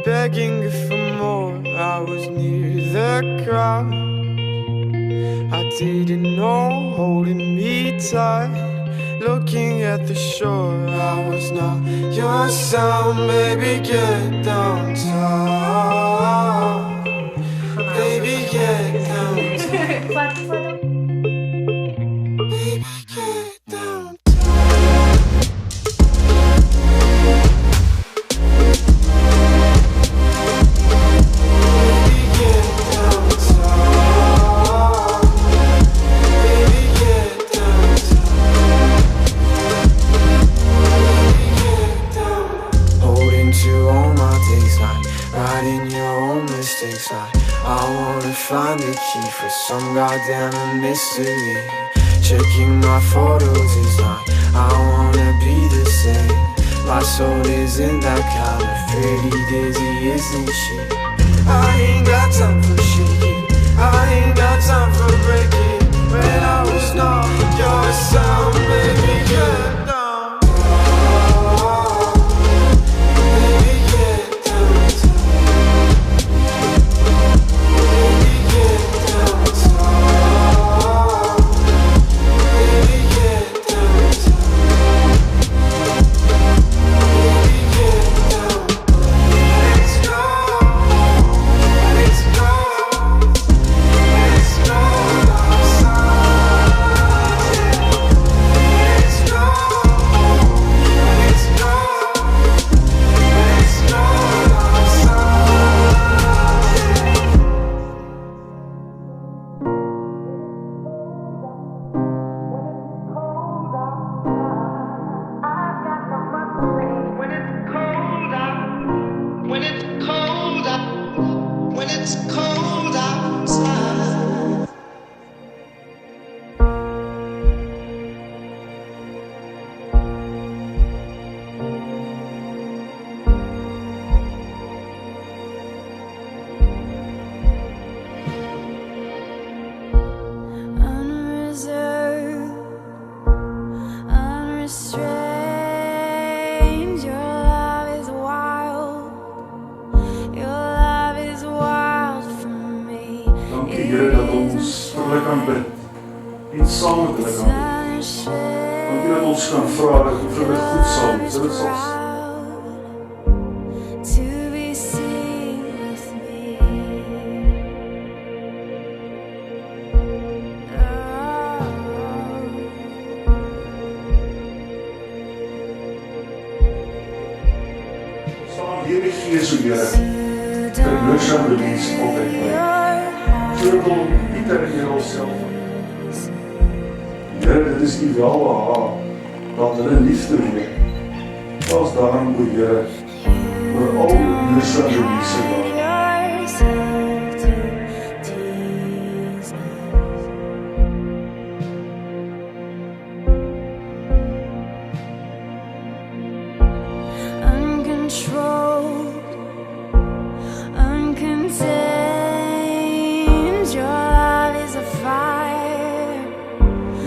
begging for more. I was near the crowd, I didn't know, holding me tight, looking at the shore. I was not your sound, baby, get downtown. Baby, get downtown. Baby, get downtown. I wanna find the key for some goddamn mystery. Checking my photos is like I wanna be the same. My soul isn't that kind of pretty dizzy, isn't she? I ain't got time for shaking, I ain't got time for breaking. When I was not your sound, baby, get down. Baby, get down. Here dat ons vir hulle kan bid en saam met hulle kan bid. Dankie dat ons kan vra dat vir hulle goed sal wees, dat dit sal staan hier die Gees, o Here, ter lus aan die mense altyd bly. Sodat Pieter en Here onsself. Here, dit is nie wel waar dat hulle liefde weet. Pas daarom, o Here, oor al lus aan die mense waar.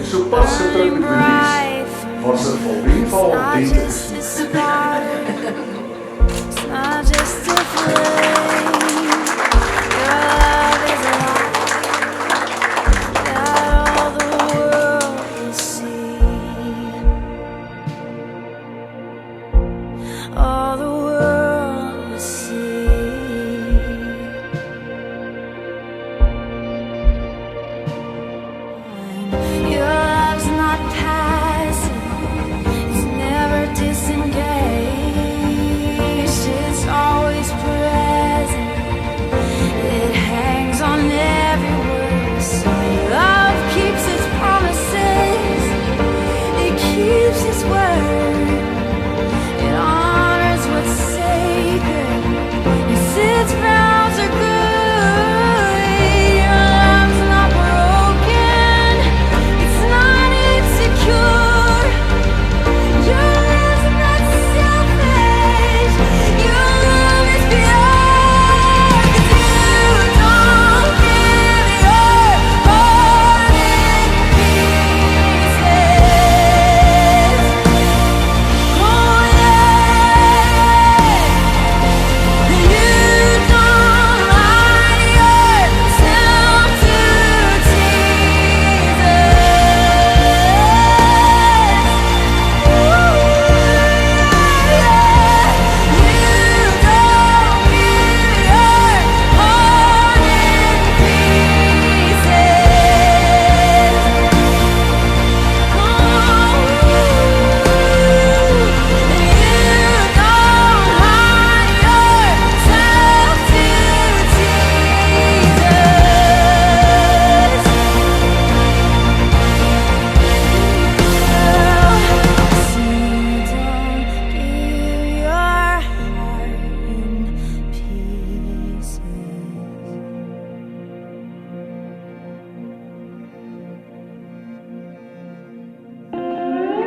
So pas getroud met release, Wasserfall Wedding val dentig.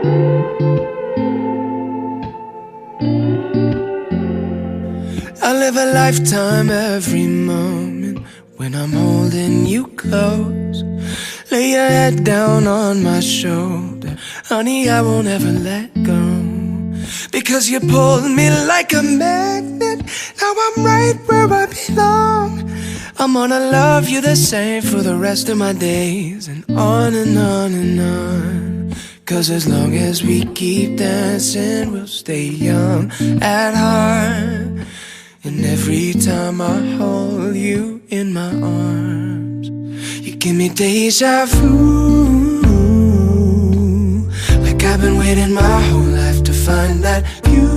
I live a lifetime every moment when I'm holding you close. Lay your head down on my shoulder, honey, I won't ever let go. Because you pulled me like a magnet, now I'm right where I belong. I'm gonna love you the same for the rest of my days, and on and on and on. Cause as long as we keep dancing, we'll stay young at heart. And every time I hold you in my arms, you give me deja vu. Like I've been waiting my whole life to find that view.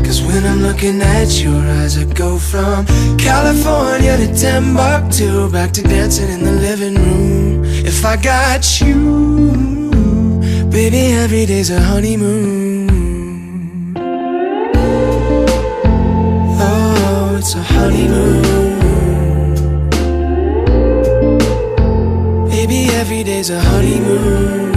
Cause when I'm looking at your eyes, I go from California to Timbuktu, back to dancing in the living room. If I got you, baby, every day's a honeymoon. It's a honeymoon. Baby, every day's a honeymoon.